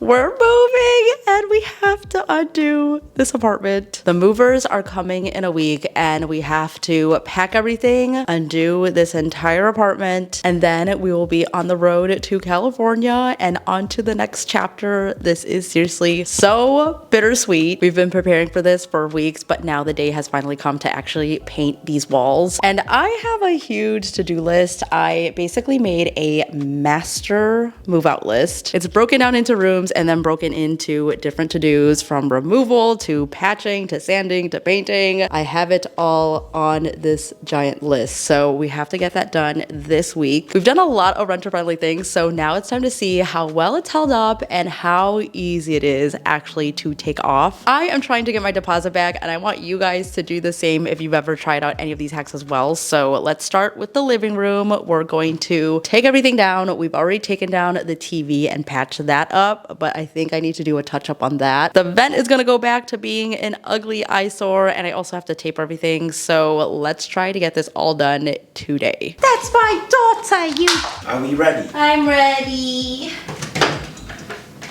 We're moving and we have to undo this apartment. The movers are coming in a week and we have to pack everything, undo this entire apartment, and then we will be on the road to California and on to the next chapter. This is seriously so bittersweet. We've been preparing for this for weeks, but now the day has finally come to actually paint these walls. And I have a huge to-do list. I basically made a master move-out list. It's broken down into rooms and then broken into different to-dos, from removal to patching to sanding to painting. I have it all on this giant list. So we have to get that done this week. We've done a lot of renter-friendly things, so now it's time to see how well it's held up and how easy it is actually to take off. I am trying to get my deposit back and I want you guys to do the same if you've ever tried out any of these hacks as well. So let's start with the living room. We're going to take everything down. We've already taken down the TV and patched that up, but I think I need to do a touch up on that. The vent is gonna go back to being an ugly eyesore, and I also have to tape everything. So let's try to get this all done today. That's my daughter, you. Are we ready? I'm ready.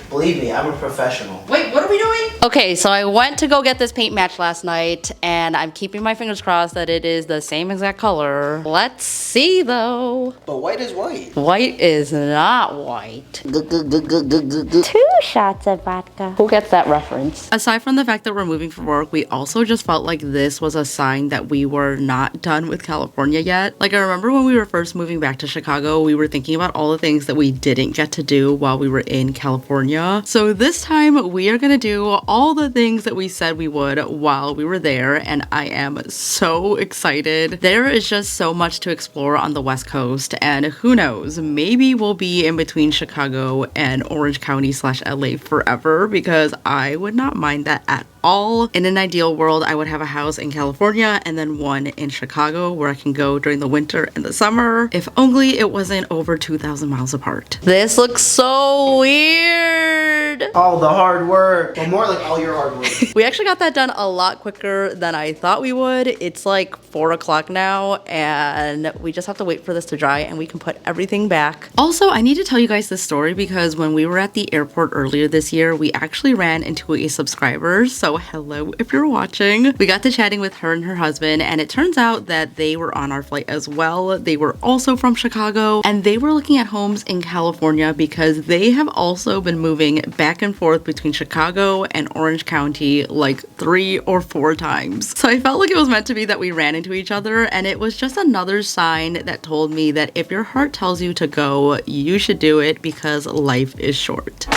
Believe me, I'm a professional. Wait, what are we doing? Okay, so I went to go get this paint match last night, and I'm keeping my fingers crossed that it is the same exact color. Let's see, though. But white is white. White is not white. 2 shots of vodka. Who gets that reference? Aside from the fact that we're moving for work, we also just felt like this was a sign that we were not done with California yet. Like, I remember when we were first moving back to Chicago, we were thinking about all the things that we didn't get to do while we were in California. So this time we are gonna do all the things that we said we would while we were there, and I am so excited. There is just so much to explore on the West Coast, and who knows, maybe we'll be in between Chicago and Orange County / LA forever, because I would not mind that at all. In an ideal world, I would have a house in California and then one in Chicago where I can go during the winter and the summer, if only it wasn't over 2,000 miles apart. This looks so weird. All the hard work. Well, more like all your hard work. We actually got that done a lot quicker than I thought we would. It's like 4 o'clock now, and we just have to wait for this to dry and we can put everything back. Also, I need to tell you guys this story because when we were at the airport earlier this year, we actually ran into a subscriber. So hello if you're watching. We got to chatting with her and her husband, and it turns out that they were on our flight as well. They were also from Chicago, and they were looking at homes in California because they have also been moving back and forth between Chicago and Orange County like 3 or 4 times. So I felt like it was meant to be that we ran into each other, and it was just another sign that told me that if your heart tells you to go, you should do it because life is short.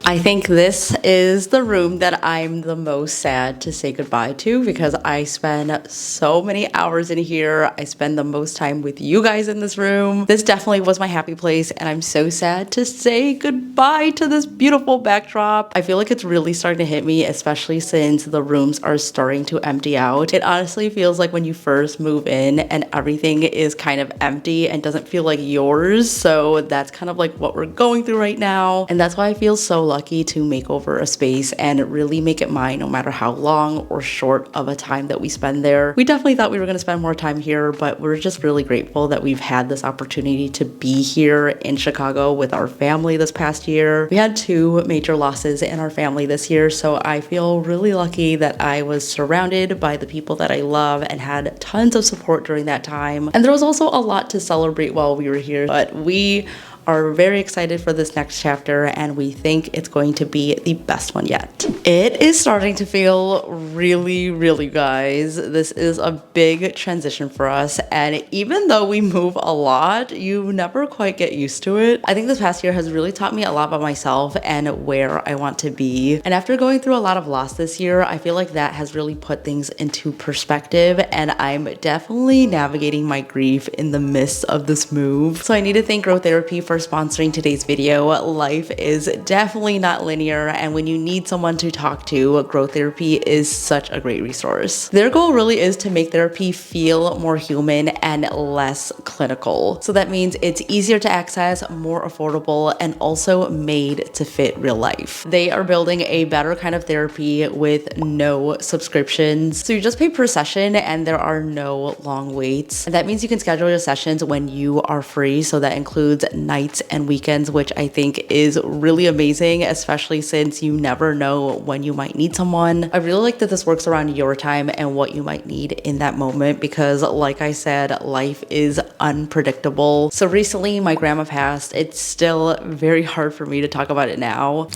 I think this is the room that I'm the most sad to say goodbye to because I spend so many hours in here. I spend the most time with you guys in this room. This definitely was my happy place, and I'm so sad to say goodbye to this beautiful backdrop. I feel like it's really starting to hit me, especially since the rooms are starting to empty out. It honestly feels like when you first move in and everything is kind of empty and doesn't feel like yours. So that's kind of like what we're going through right now. And that's why I feel so lucky to make over a space and really make it mine, no matter how long or short of a time that we spend there. We definitely thought we were going to spend more time here, but we're just really grateful that we've had this opportunity to be here in Chicago with our family this past year. We had 2 major losses in our family this year, so I feel really lucky that I was surrounded by the people that I love and had tons of support during that time. And there was also a lot to celebrate while we were here, but we are very excited for this next chapter, and we think it's going to be the best one yet. It is starting to feel really, guys. This is a big transition for us, and even though we move a lot, you never quite get used to it. I think this past year has really taught me a lot about myself and where I want to be. And after going through a lot of loss this year, I feel like that has really put things into perspective, and I'm definitely navigating my grief in the midst of this move. So I need to thank Growth Therapy for sponsoring today's video. Life is definitely not linear, and when you need someone to talk to, Growth Therapy is such a great resource. Their goal really is to make therapy feel more human and less clinical. So that means it's easier to access, more affordable, and also made to fit real life. They are building a better kind of therapy with no subscriptions. So you just pay per session and there are no long waits. And that means you can schedule your sessions when you are free. So that includes nights and weekends, which I think is really amazing, especially since you never know when you might need someone. I really like that this works around your time and what you might need in that moment because, like I said, life is unpredictable. So recently my grandma passed. It's still very hard for me to talk about it now.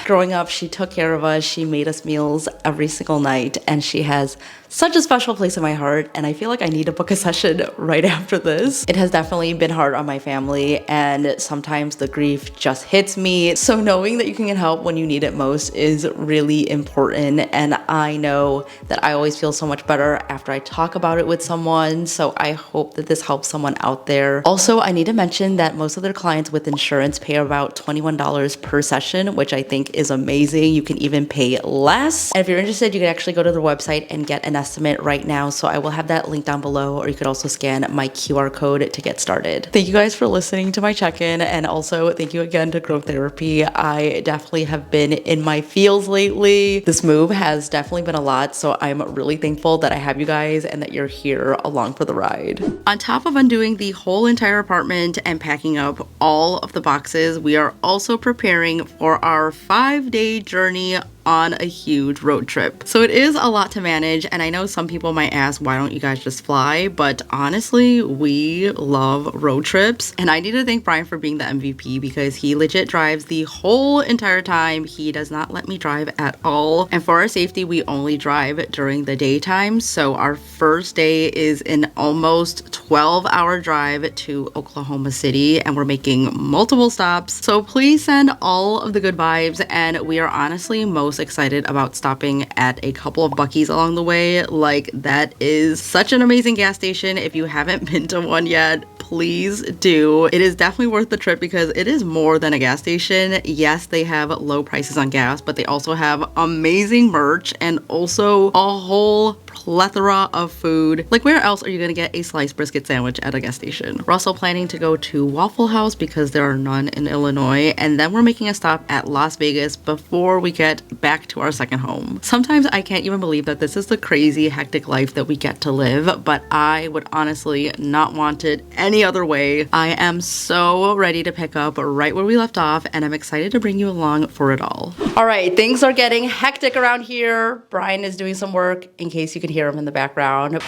Growing up, she took care of us. She made us meals every single night, and she has such a special place in my heart, and I feel like I need to book a session right after this. It has definitely been hard on my family, and sometimes the grief just hits me. So knowing that you can get help when you need it most is really important, and I know that I always feel so much better after I talk about it with someone, so I hope that this helps someone out there. Also, I need to mention that most of their clients with insurance pay about $21 per session, which I think is amazing. You can even pay less. And if you're interested, you can actually go to their website and get an estimate right now. So I will have that link down below, or you could also scan my QR code to get started. Thank you guys for listening to my check-in, and also thank you again to Growth Therapy. I definitely have been in my feels lately. This move has definitely been a lot, so I'm really thankful that I have you guys and that you're here along for the ride. On top of undoing the whole entire apartment and packing up all of the boxes, we are also preparing for our 5-day journey on a huge road trip. So it is a lot to manage, and I know some people might ask, why don't you guys just fly? But honestly, we love road trips, and I need to thank Brian for being the MVP because he legit drives the whole entire time. He does not let me drive at all, and for our safety, we only drive during the daytime. So our first day is an almost 12-hour drive to Oklahoma City, and we're making multiple stops. So please send all of the good vibes, and we are honestly most excited about stopping at a couple of Buc-ee's along the way. Like, that is such an amazing gas station. If you haven't been to one yet, please do. It is definitely worth the trip because it is more than a gas station. Yes, they have low prices on gas, but they also have amazing merch and also a whole plethora of food. Like, where else are you gonna get a sliced brisket sandwich at a gas station? We're also planning to go to Waffle House because there are none in Illinois, and then we're making a stop at Las Vegas before we get back to our second home. Sometimes I can't even believe that this is the crazy hectic life that we get to live, but I would honestly not want it any other way. I am so ready to pick up right where we left off, and I'm excited to bring you along for it all. All right, things are getting hectic around here. Brian is doing some work in case you could hear him in the background.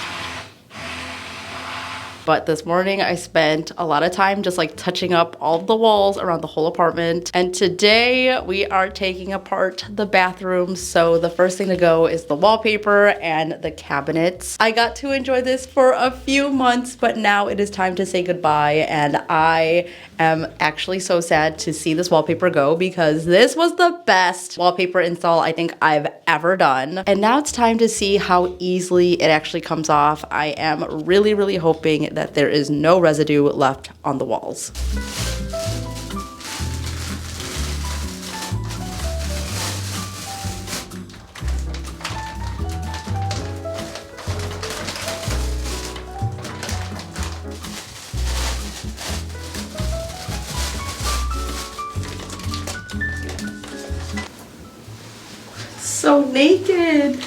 But this morning I spent a lot of time just like touching up all the walls around the whole apartment. And today we are taking apart the bathroom. So the first thing to go is the wallpaper and the cabinets. I got to enjoy this for a few months, but now it is time to say goodbye. And I am actually so sad to see this wallpaper go because this was the best wallpaper install I think I've ever done. And now it's time to see how easily it actually comes off. I am really hoping that there is no residue left on the walls. So naked.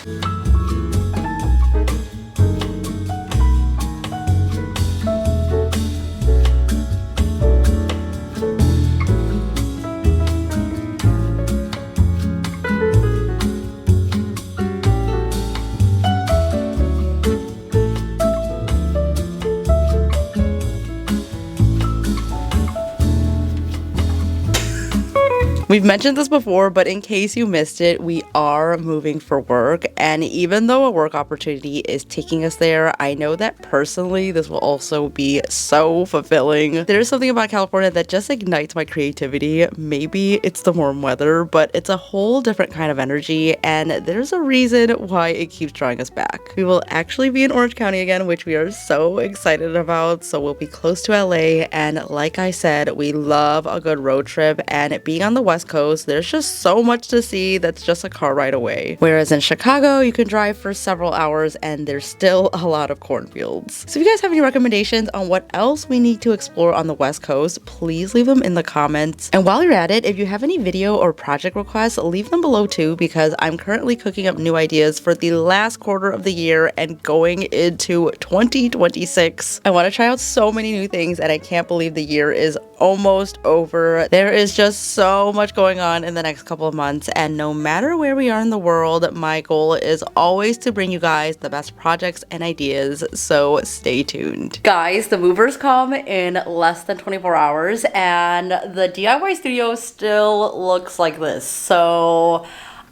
We've mentioned this before, but in case you missed it, we are moving for work. And even though a work opportunity is taking us there, I know that personally this will also be so fulfilling. There's something about California that just ignites my creativity. Maybe it's the warm weather, but it's a whole different kind of energy, and there's a reason why it keeps drawing us back. We will actually be in Orange County again, which we are so excited about. So we'll be close to LA, and like I said, we love a good road trip, and being on the West Coast, there's just so much to see that's just a car ride away. Whereas in Chicago, you can drive for several hours and there's still a lot of cornfields. So if you guys have any recommendations on what else we need to explore on the West Coast, please leave them in the comments. And while you're at it, if you have any video or project requests, leave them below too, because I'm currently cooking up new ideas for the last quarter of the year and going into 2026. I want to try out so many new things, and I can't believe the year is almost over. There is just so much going on in the next couple of months, and no matter where we are in the world, my goal is always to bring you guys the best projects and ideas, so stay tuned. Guys, the movers come in less than 24 hours, and the DIY studio still looks like this. So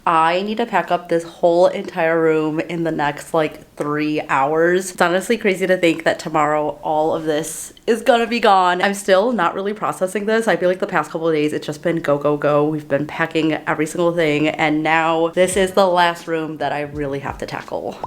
I need to pack up this whole entire room in the next like 3 hours. It's honestly crazy to think that tomorrow all of this is gonna be gone. I'm still not really processing this. I feel like the past couple of days it's just been go, go, go. We've been packing every single thing, and now this is the last room that I really have to tackle.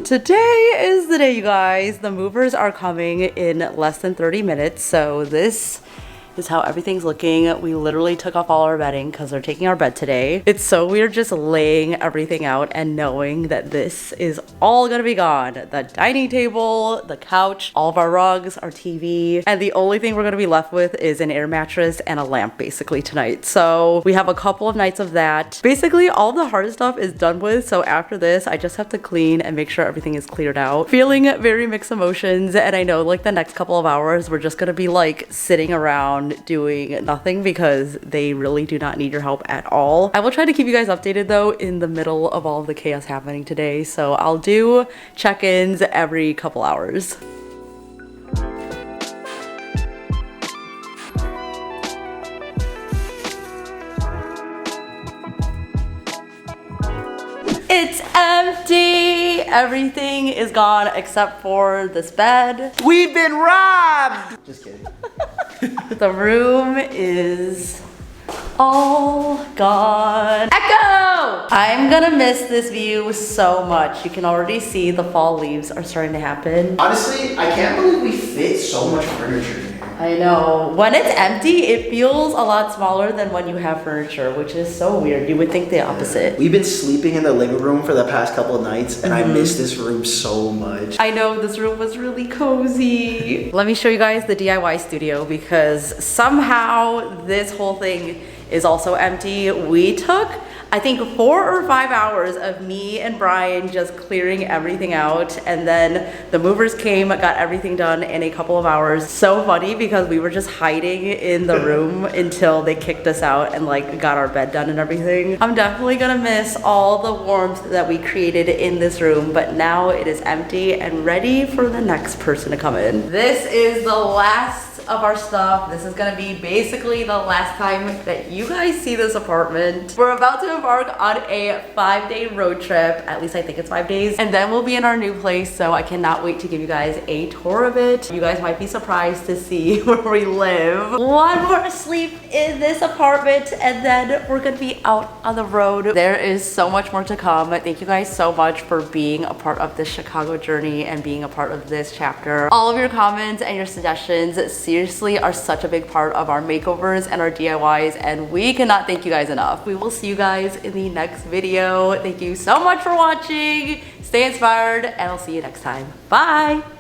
Today is the day, you guys. The movers are coming in less than 30 minutes, so this is how everything's looking. We literally took off all our bedding because they're taking our bed today. It's so weird just laying everything out and knowing that this is all gonna be gone. The dining table, the couch, all of our rugs, our TV, and the only thing we're gonna be left with is an air mattress and a lamp basically tonight. So we have a couple of nights of that. Basically all the hard stuff is done with, so after this I just have to clean and make sure everything is cleared out. Feeling very mixed emotions, and I know like the next couple of hours we're just gonna be like sitting around doing nothing because they really do not need your help at all. I will try to keep you guys updated though in the middle of all of the chaos happening today, so I'll do check-ins every couple hours. It's empty! Everything is gone except for this bed. We've been robbed! Just kidding. The room is all gone. Echo! I'm gonna miss this view so much. You can already see the fall leaves are starting to happen. Honestly, I can't believe we fit so much furniture in here. I know. When it's empty, it feels a lot smaller than when you have furniture, which is so weird. You would think the opposite. We've been sleeping in the living room for the past couple of nights, and I miss this room so much. I know, this room was really cozy. Let me show you guys the DIY studio, because somehow this whole thing is also empty. We took, I think, 4 or 5 hours of me and Brian just clearing everything out, and then the movers came, got everything done in a couple of hours. So funny because we were just hiding in the room until they kicked us out and like got our bed done and everything. I'm definitely gonna miss all the warmth that we created in this room, but now it is empty and ready for the next person to come in. This is the last of our stuff. This is gonna be basically the last time that you guys see this apartment. We're about to embark on a 5-day road trip. At least I think it's 5 days. And then we'll be in our new place, so I cannot wait to give you guys a tour of it. You guys might be surprised to see where we live. One more sleep in this apartment, and then we're gonna be out on the road. There is so much more to come. Thank you guys so much for being a part of this Chicago journey and being a part of this chapter. All of your comments and your suggestions seriously are such a big part of our makeovers and our DIYs, and we cannot thank you guys enough. We will see you guys in the next video. Thank you so much for watching. Stay inspired, and I'll see you next time. Bye!